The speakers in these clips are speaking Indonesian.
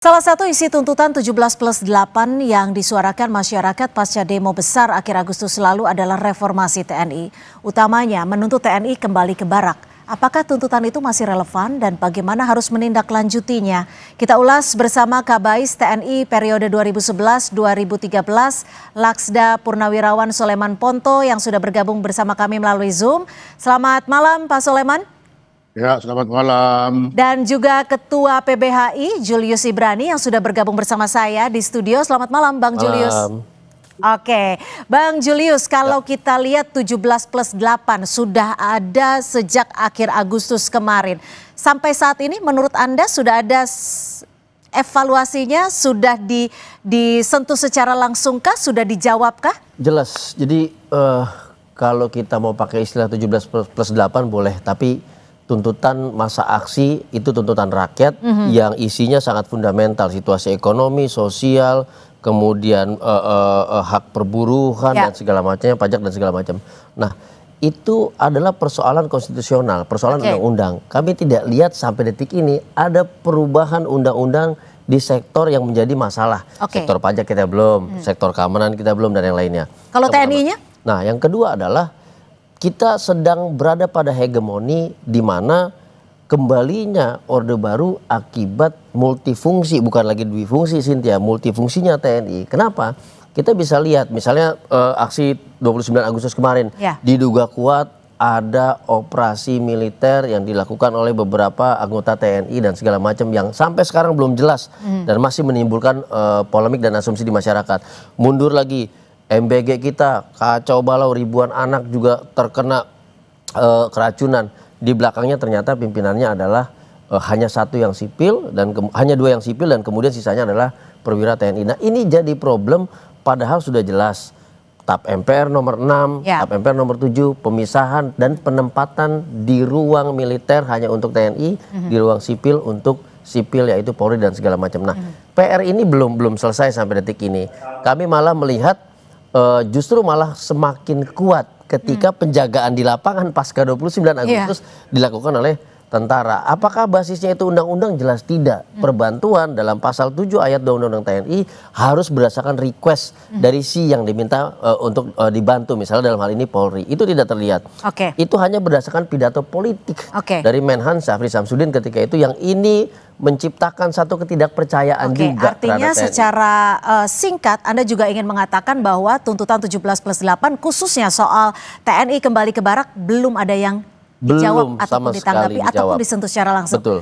Salah satu isi tuntutan 17+8 yang disuarakan masyarakat pasca demo besar akhir Agustus lalu adalah reformasi TNI. Utamanya menuntut TNI kembali ke barak. Apakah tuntutan itu masih relevan dan bagaimana harus menindaklanjutinya? Kita ulas bersama Kabais TNI periode 2011-2013, Laksda Purnawirawan Soleman Ponto yang sudah bergabung bersama kami melalui Zoom. Selamat malam Pak Soleman. Ya, selamat malam. Dan juga Ketua PBHI Julius Ibrani yang sudah bergabung bersama saya di studio. Selamat malam Bang Julius. Oke, Bang Julius, kalau kita lihat 17+8 sudah ada sejak akhir Agustus kemarin. Sampai saat ini menurut Anda sudah ada evaluasinya, sudah disentuh secara langsungkah, sudah dijawabkah? Jelas, jadi kalau kita mau pakai istilah 17+8 boleh, tapi tuntutan masa aksi itu tuntutan rakyat yang isinya sangat fundamental, situasi ekonomi, sosial, kemudian hak perburuhan dan segala macamnya, pajak dan segala macam. Nah, itu adalah persoalan konstitusional, persoalan undang-undang. Kami tidak lihat sampai detik ini ada perubahan undang-undang di sektor yang menjadi masalah. Sektor pajak kita belum, sektor keamanan kita belum, dan yang lainnya. Kalau TNI-nya? Nah, yang kedua adalah kita sedang berada pada hegemoni di mana kembalinya Orde Baru akibat multifungsi, bukan lagi dwifungsi Cynthia, multifungsinya TNI. Kenapa? Kita bisa lihat misalnya aksi 29 Agustus kemarin diduga kuat ada operasi militer yang dilakukan oleh beberapa anggota TNI dan segala macam yang sampai sekarang belum jelas dan masih menimbulkan polemik dan asumsi di masyarakat. Mundur lagi, MBG kita kacau balau, ribuan anak juga terkena keracunan. Di belakangnya ternyata pimpinannya adalah hanya satu yang sipil dan hanya dua yang sipil dan kemudian sisanya adalah perwira TNI. Nah, ini jadi problem padahal sudah jelas TAP MPR nomor 6, TAP MPR nomor 7, pemisahan dan penempatan di ruang militer hanya untuk TNI, di ruang sipil untuk sipil yaitu Polri dan segala macam. Nah, PR ini belum selesai sampai detik ini. Kami malah melihat justru malah semakin kuat ketika penjagaan di lapangan pasca 29 Agustus dilakukan oleh tentara. Apakah basisnya itu undang-undang? Jelas tidak. Perbantuan dalam pasal 7 ayat 2 Undang-Undang TNI harus berdasarkan request dari si yang diminta untuk dibantu, misalnya dalam hal ini Polri. Itu tidak terlihat. Itu hanya berdasarkan pidato politik dari Menhan Syafri Samsudin ketika itu, yang ini menciptakan satu ketidakpercayaan juga. Artinya secara singkat Anda juga ingin mengatakan bahwa tuntutan 17+8 khususnya soal TNI kembali ke barak belum ada yang dijawab ataupun ditanggapi ataupun disentuh secara langsung. Betul.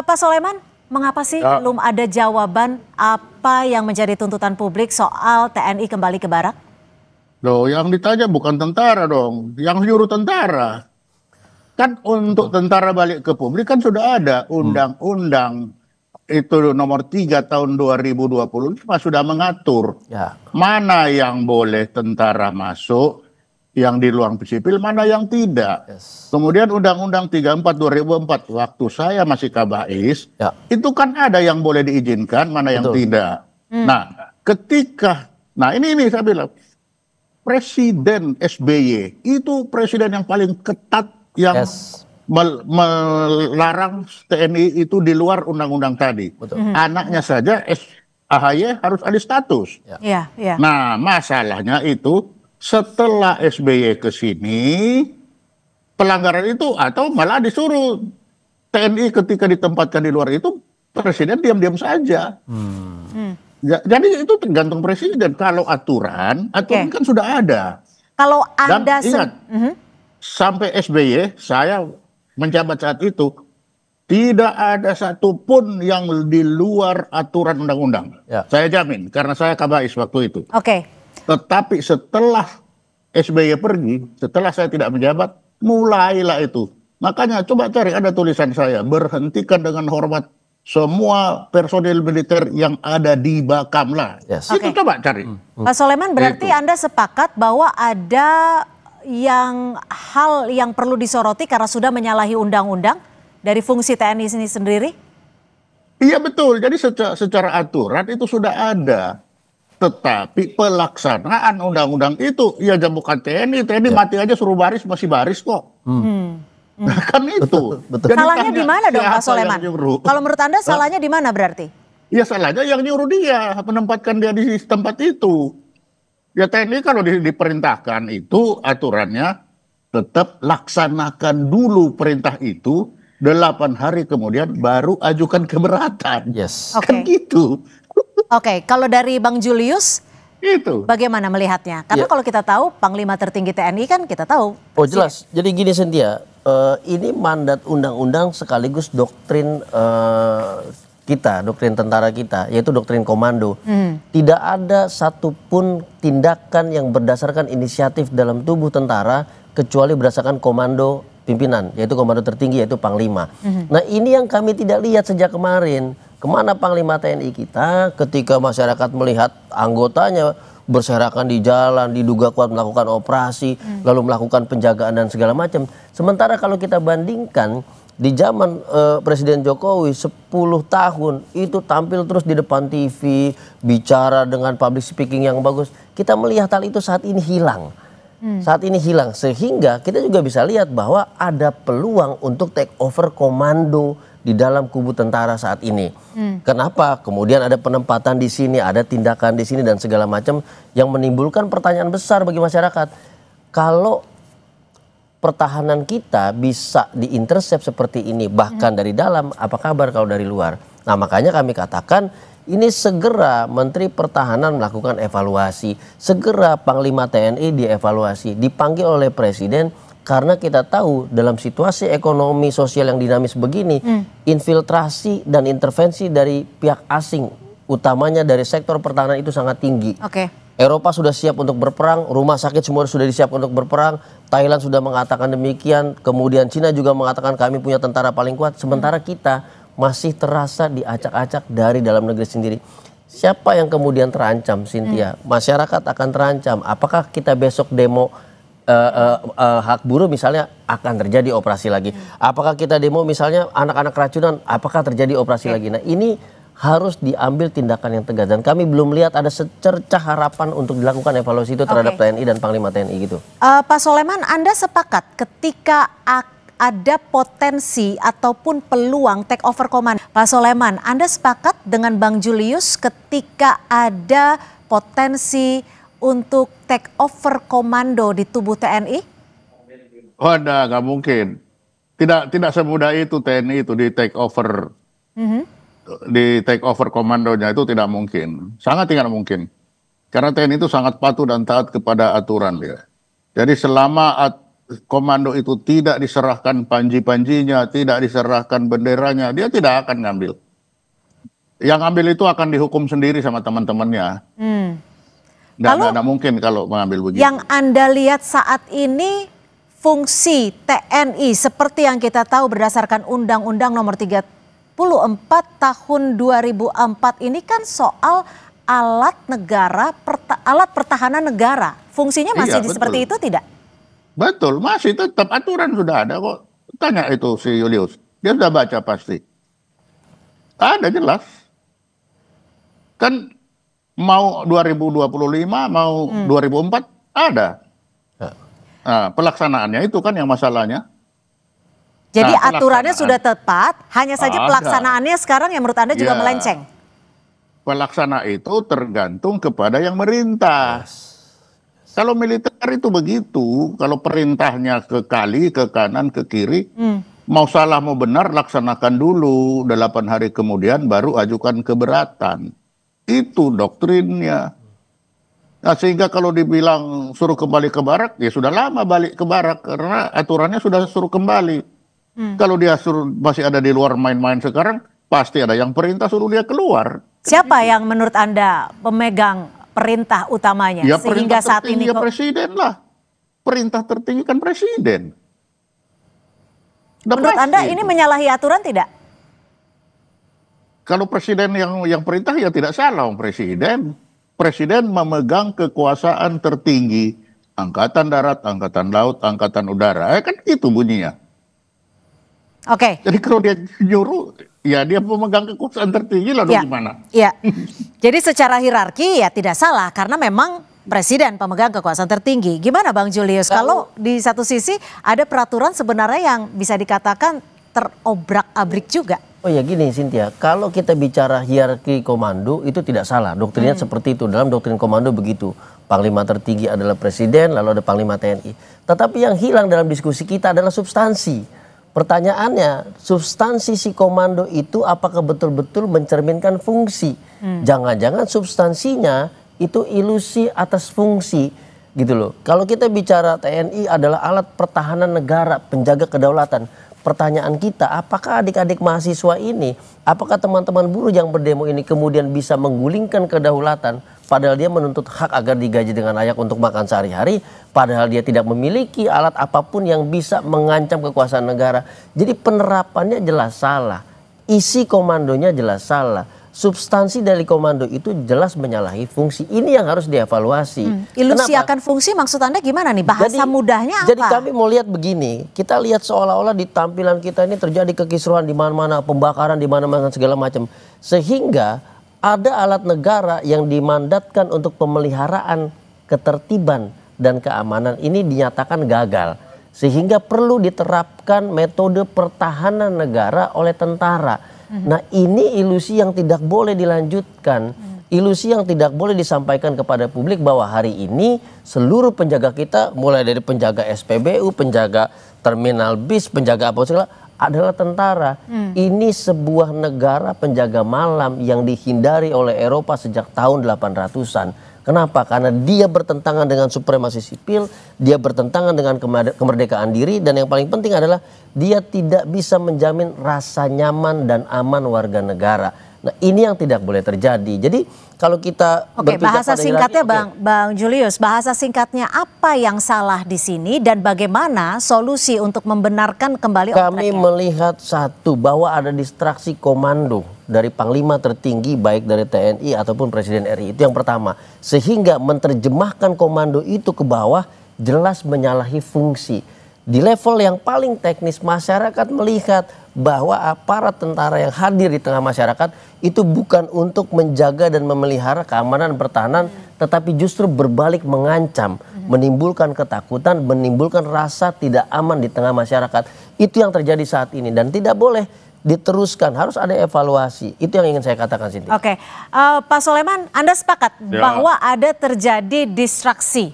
Pak Soleman, mengapa sih belum ada jawaban apa yang menjadi tuntutan publik soal TNI kembali ke barak? Loh, yang ditanya bukan tentara dong, yang nyuruh tentara. Kan untuk tentara balik ke publik kan sudah ada undang-undang itu nomor 3 tahun 2020 sudah mengatur mana yang boleh tentara masuk, yang di ruang sipil, mana yang tidak. Kemudian Undang-Undang 34 2004 waktu saya masih Kabais, itu kan ada yang boleh diizinkan, mana yang tidak. Nah, ini saya bilang Presiden SBY itu presiden yang paling ketat yang melarang TNI itu di luar undang-undang tadi. Anaknya saja AHY harus ada status. Nah, masalahnya itu setelah SBY ke sini, pelanggaran itu atau malah disuruh TNI ketika ditempatkan di luar itu, presiden diam-diam saja. Jadi itu tergantung presiden. Kalau aturan kan sudah ada. Kalau Anda ingat, sampai SBY, saya menjabat saat itu, tidak ada satupun yang di luar aturan undang-undang. Saya jamin, karena saya Kabais waktu itu. Tetapi setelah SBY pergi, setelah saya tidak menjabat, mulailah itu. Makanya coba cari, ada tulisan saya, berhentikan dengan hormat semua personil militer yang ada di Bakamla. Itu coba cari. Pak Soleman, berarti Anda sepakat bahwa ada hal yang perlu disoroti karena sudah menyalahi undang-undang dari fungsi TNI ini sendiri? Iya betul, jadi secara aturan itu sudah ada. Tetapi pelaksanaan undang-undang itu, ya bukan TNI mati aja suruh baris, masih baris kok. Kan itu. Salahnya di mana dong Pak Soleman? Kalau menurut Anda salahnya di mana berarti? Ya salahnya yang nyuruh dia, menempatkan dia di tempat itu. Ya TNI kalau diperintahkan itu aturannya tetap laksanakan dulu perintah itu, 8 hari kemudian baru ajukan keberatan. Yes. Kan Oke. gitu. Oke, kalau dari Bang Julius Itu. bagaimana melihatnya? Karena Ya. kalau kita tahu Panglima tertinggi TNI kan kita tahu. Oh jelas. Jadi gini Cynthia, ini mandat undang-undang sekaligus doktrin kita, doktrin tentara kita, yaitu doktrin komando. Tidak ada satupun tindakan yang berdasarkan inisiatif dalam tubuh tentara kecuali berdasarkan komando pimpinan, yaitu komando tertinggi, yaitu Panglima. Nah ini yang kami tidak lihat sejak kemarin. Kemana Panglima TNI kita ketika masyarakat melihat anggotanya berserakan di jalan, diduga kuat melakukan operasi, lalu melakukan penjagaan dan segala macam. Sementara kalau kita bandingkan di zaman Presiden Jokowi 10 tahun itu tampil terus di depan TV, bicara dengan public speaking yang bagus. Kita melihat hal itu saat ini hilang. Saat ini hilang, sehingga kita juga bisa lihat bahwa ada peluang untuk take over komando di dalam kubu tentara saat ini. Kenapa? Kemudian ada penempatan di sini, ada tindakan di sini dan segala macam yang menimbulkan pertanyaan besar bagi masyarakat. Kalau pertahanan kita bisa diintersep seperti ini, bahkan dari dalam, apa kabar kalau dari luar? Nah makanya kami katakan ini segera Menteri Pertahanan melakukan evaluasi, segera Panglima TNI dievaluasi, dipanggil oleh Presiden. Karena kita tahu dalam situasi ekonomi sosial yang dinamis begini, infiltrasi dan intervensi dari pihak asing, utamanya dari sektor pertahanan itu sangat tinggi. Oke. Eropa sudah siap untuk berperang, rumah sakit semua sudah disiapkan untuk berperang, Thailand sudah mengatakan demikian, kemudian Cina juga mengatakan kami punya tentara paling kuat, sementara kita masih terasa diacak-acak dari dalam negeri sendiri. Siapa yang kemudian terancam, Cynthia? Masyarakat akan terancam. Apakah kita besok demo hak buruh misalnya akan terjadi operasi lagi. Apakah kita demo misalnya anak-anak keracunan, apakah terjadi operasi lagi. Nah ini harus diambil tindakan yang tegas dan kami belum lihat ada secercah harapan untuk dilakukan evaluasi itu terhadap TNI dan Panglima TNI gitu. Pak Soleman, Anda sepakat ketika ada potensi ataupun peluang take over komando. Pak Soleman, Anda sepakat dengan Bang Julius ketika ada potensi untuk take over komando di tubuh TNI? Oh, nggak mungkin. Tidak semudah itu TNI itu di take over. Di take over komandonya itu tidak mungkin. Sangat tidak mungkin. Karena TNI itu sangat patuh dan taat kepada aturan dia. Jadi selama komando itu tidak diserahkan panji-panjinya, tidak diserahkan benderanya, dia tidak akan ngambil. Yang ngambil itu akan dihukum sendiri sama teman-temannya. Nggak mungkin kalau mengambil begitu. Yang Anda lihat saat ini fungsi TNI seperti yang kita tahu berdasarkan Undang-Undang Nomor 34 Tahun 2004 ini kan soal alat negara, alat pertahanan negara. Fungsinya masih seperti itu tidak? Betul, masih tetap aturan sudah ada kok. Tanya itu si Julius, dia sudah baca pasti. Ada jelas. Kan mau 2025, mau 2004, ada. Nah, pelaksanaannya itu kan yang masalahnya. Jadi aturannya sudah tepat, hanya saja pelaksanaannya sekarang yang menurut Anda juga melenceng. Pelaksana itu tergantung kepada yang merintah. Kalau militer itu begitu, kalau perintahnya ke kali, ke kanan, ke kiri, mau salah mau benar laksanakan dulu, 8 hari kemudian baru ajukan keberatan. Itu doktrinnya. Nah, sehingga kalau dibilang suruh kembali ke barak, ya sudah lama balik ke barak karena aturannya sudah suruh kembali. Kalau dia suruh masih ada di luar main-main sekarang, pasti ada yang perintah suruh dia keluar. Siapa yang menurut Anda pemegang perintah utamanya Ya, sehingga saat ini ya presiden lah. Perintah tertinggi kan presiden. Menurut Anda ini menyalahi aturan tidak? Kalau presiden yang perintah ya tidak salah presiden. Presiden memegang kekuasaan tertinggi. Angkatan darat, angkatan laut, angkatan udara. Kan itu bunyinya. Oke. Jadi kalau dia nyuruh, ya dia memegang kekuasaan tertinggi lalu gimana? Iya. Jadi secara hierarki ya tidak salah karena memang presiden pemegang kekuasaan tertinggi. Gimana Bang Julius? Kalau di satu sisi ada peraturan sebenarnya yang bisa dikatakan terobrak-abrik juga. Oh ya gini Cynthia, kalau kita bicara hierarki komando itu tidak salah. Doktrinnya seperti itu, dalam doktrin komando begitu. Panglima tertinggi adalah presiden, lalu ada panglima TNI. Tetapi yang hilang dalam diskusi kita adalah substansi. Pertanyaannya, substansi si komando itu apakah betul-betul mencerminkan fungsi? Jangan-jangan substansinya itu ilusi atas fungsi gitu loh. Kalau kita bicara TNI adalah alat pertahanan negara, penjaga kedaulatan. Pertanyaan kita, apakah adik-adik mahasiswa ini, apakah teman-teman buruh yang berdemo ini kemudian bisa menggulingkan kedaulatan, padahal dia menuntut hak agar digaji dengan layak untuk makan sehari-hari, padahal dia tidak memiliki alat apapun yang bisa mengancam kekuasaan negara. Jadi penerapannya jelas salah, isi komandonya jelas salah. Substansi dari komando itu jelas menyalahi fungsi. Ini yang harus dievaluasi. Ilusi Kenapa? akan fungsi maksud Anda gimana nih? Bahasa mudahnya apa? Jadi kami mau lihat begini, kita lihat seolah-olah di tampilan kita ini terjadi kekisruhan di mana-mana, pembakaran di mana-mana segala macam. Sehingga ada alat negara yang dimandatkan untuk pemeliharaan ketertiban dan keamanan ini dinyatakan gagal. Sehingga perlu diterapkan metode pertahanan negara oleh tentara. Nah ini ilusi yang tidak boleh dilanjutkan, ilusi yang tidak boleh disampaikan kepada publik bahwa hari ini seluruh penjaga kita mulai dari penjaga SPBU, penjaga terminal bis, penjaga apa segala adalah tentara. Ini sebuah negara penjaga malam yang dihindari oleh Eropa sejak tahun 800-an. Kenapa? Karena dia bertentangan dengan supremasi sipil, dia bertentangan dengan kemerdekaan diri, dan yang paling penting adalah dia tidak bisa menjamin rasa nyaman dan aman warga negara. Nah ini yang tidak boleh terjadi. Jadi kalau kita bahasa singkatnya Bang Julius, bahasa singkatnya apa yang salah di sini dan bagaimana solusi untuk membenarkan kembali kami melihat satu, bahwa ada distraksi komando dari panglima tertinggi baik dari TNI ataupun Presiden RI. Itu yang pertama. Sehingga menerjemahkan komando itu ke bawah jelas menyalahi fungsi. Di level yang paling teknis masyarakat melihat bahwa aparat tentara yang hadir di tengah masyarakat itu bukan untuk menjaga dan memelihara keamanan pertahanan, tetapi justru berbalik mengancam, menimbulkan ketakutan, menimbulkan rasa tidak aman di tengah masyarakat. Itu yang terjadi saat ini dan tidak boleh diteruskan, harus ada evaluasi. Itu yang ingin saya katakan, Sinti. Oke, Pak Soleman, Anda sepakat bahwa ada terjadi distraksi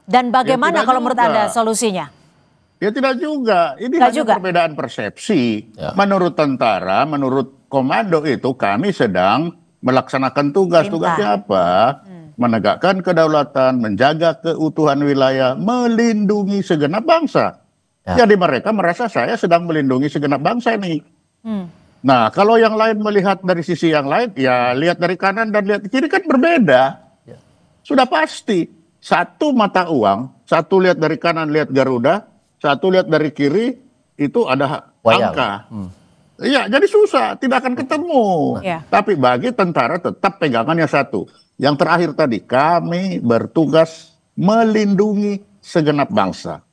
dan bagaimana kalau menurut Anda solusinya? Ya tidak juga, ini hanya perbedaan persepsi. Menurut tentara, menurut komando itu kami sedang melaksanakan tugas. Tugasnya apa? Menegakkan kedaulatan, menjaga keutuhan wilayah, melindungi segenap bangsa. Jadi mereka merasa saya sedang melindungi segenap bangsa ini. Nah kalau yang lain melihat dari sisi yang lain, ya lihat dari kanan dan lihat kiri kan berbeda. Sudah pasti. Satu mata uang, satu lihat dari kanan lihat Garuda, satu lihat dari kiri itu ada angka. Iya, jadi susah, tidak akan ketemu. Tapi bagi tentara tetap pegangannya satu. Yang terakhir tadi, kami bertugas melindungi segenap bangsa.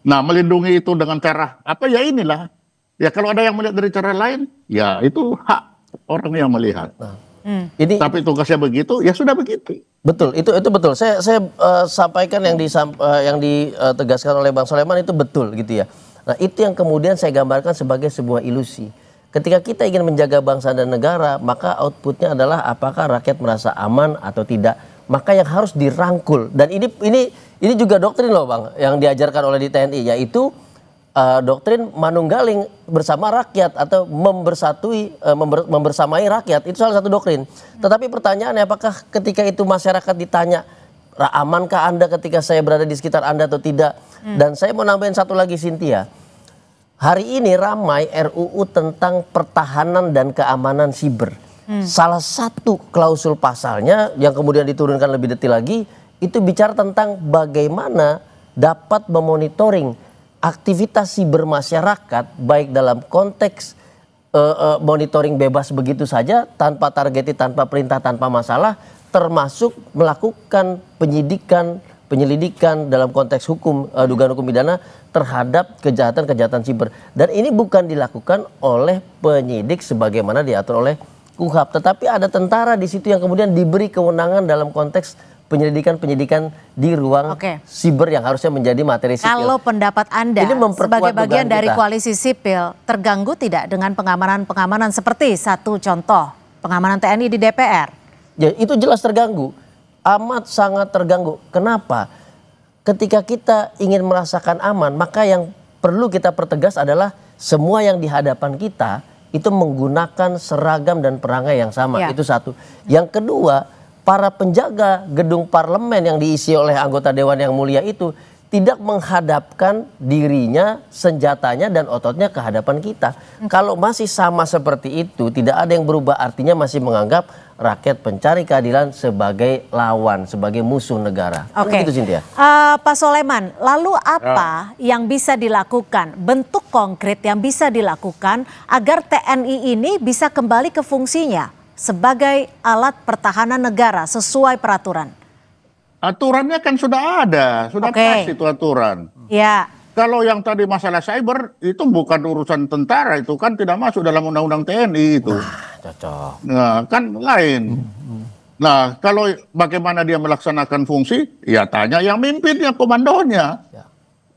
Nah, melindungi itu dengan cara apa ya inilah. Ya kalau ada yang melihat dari cara lain, ya itu hak orang yang melihat. Tapi tugasnya begitu, ya sudah begitu. Betul, itu betul. Saya sampaikan yang ditegaskan oleh Bang Soleman itu betul gitu ya. Nah itu yang kemudian saya gambarkan sebagai sebuah ilusi. Ketika kita ingin menjaga bangsa dan negara, maka outputnya adalah apakah rakyat merasa aman atau tidak. Maka yang harus dirangkul, dan ini juga doktrin loh Bang, yang diajarkan oleh di TNI, yaitu doktrin manunggaling bersama rakyat atau membersamai rakyat. Itu salah satu doktrin. Tetapi pertanyaannya, apakah ketika itu masyarakat ditanya, amankah Anda ketika saya berada di sekitar Anda atau tidak? Dan saya mau nambahin satu lagi, Cynthia. Hari ini ramai RUU tentang pertahanan dan keamanan siber. Salah satu klausul pasalnya yang kemudian diturunkan lebih detail lagi, itu bicara tentang bagaimana dapat memonitoring aktivitas siber masyarakat, baik dalam konteks monitoring bebas begitu saja, tanpa targeted, tanpa perintah, tanpa masalah, termasuk melakukan penyelidikan dalam konteks hukum, dugaan hukum pidana terhadap kejahatan siber. Dan ini bukan dilakukan oleh penyidik sebagaimana diatur oleh KUHP, tetapi ada tentara di situ yang kemudian diberi kewenangan dalam konteks penyelidikan di ruang siber yang harusnya menjadi materi sipil. Kalau pendapat Anda ini sebagai bagian dari kita. koalisi sipil, terganggu tidak dengan pengamanan seperti satu contoh pengamanan TNI di DPR? Ya, itu jelas terganggu, amat sangat terganggu. Kenapa? Ketika kita ingin merasakan aman, maka yang perlu kita pertegas adalah semua yang di hadapan kita itu menggunakan seragam dan perangai yang sama. Itu satu. Yang kedua, para penjaga gedung parlemen yang diisi oleh anggota Dewan yang mulia itu tidak menghadapkan dirinya, senjatanya dan ototnya ke hadapan kita. Kalau masih sama seperti itu, tidak ada yang berubah, artinya masih menganggap rakyat pencari keadilan sebagai lawan, sebagai musuh negara. Oke. Gitu, Cynthia. Pak Soleman, lalu apa yang bisa dilakukan, bentuk konkret yang bisa dilakukan agar TNI ini bisa kembali ke fungsinya sebagai alat pertahanan negara sesuai peraturan? Aturannya kan sudah ada, sudah pas itu aturan. Ya. Kalau yang tadi masalah cyber itu bukan urusan tentara, itu kan tidak masuk dalam undang-undang TNI itu. Cocok. Nah, kan lain. Nah, kalau bagaimana dia melaksanakan fungsi, ya tanya yang mimpin, yang komandonya.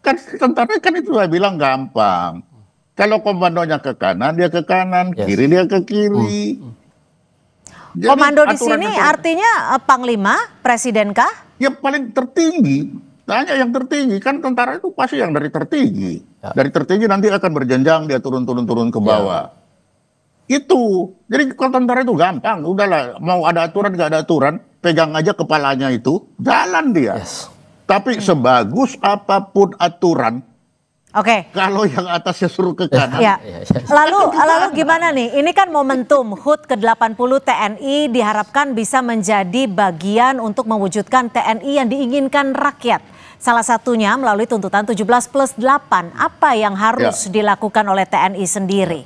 Kan tentara kan itu saya bilang gampang. Kalau komandonya ke kanan, dia ke kanan, kiri dia ke kiri. Jadi, komando di sini artinya Panglima, Presiden kah? Yang paling tertinggi, tanya yang tertinggi, kan tentara itu pasti yang dari tertinggi. Dari tertinggi nanti akan berjenjang, dia turun ke bawah. Itu, jadi kalau tentara itu gampang, udahlah, mau ada aturan gak ada aturan, pegang aja kepalanya itu, jalan dia. Tapi sebagus apapun aturan, kalau yang atasnya suruh ke kanan. Lalu gimana nih? Ini kan momentum HUT ke-80 TNI diharapkan bisa menjadi bagian untuk mewujudkan TNI yang diinginkan rakyat. Salah satunya melalui tuntutan 17+8. Apa yang harus dilakukan oleh TNI sendiri?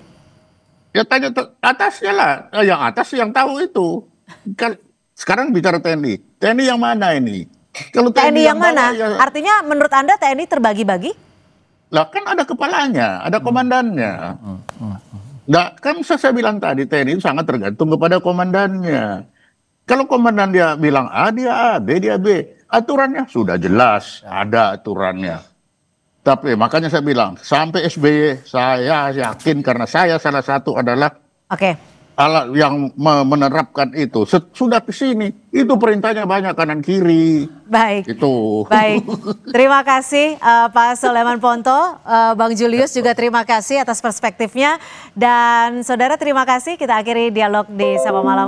Ya tanya atasnya lah. Yang atas yang tahu itu. Sekarang bicara TNI. TNI yang mana ini? Kalau TNI yang mana? Artinya menurut Anda TNI terbagi-bagi? Lah kan ada kepalanya, ada komandannya. Nah, kan saya bilang tadi TNI itu sangat tergantung kepada komandannya. Kalau komandan dia bilang A, dia A, B, dia B. Aturannya sudah jelas, ada aturannya. Tapi makanya saya bilang, sampai SBY saya yakin karena saya salah satu adalah alat yang menerapkan itu. Sudah ke sini, itu perintahnya banyak kanan kiri. Baik. Itu. Baik. Terima kasih Pak Soleman Ponto, Bang Julius juga terima kasih atas perspektifnya. Dan saudara terima kasih, kita akhiri dialog di Sapa Malam.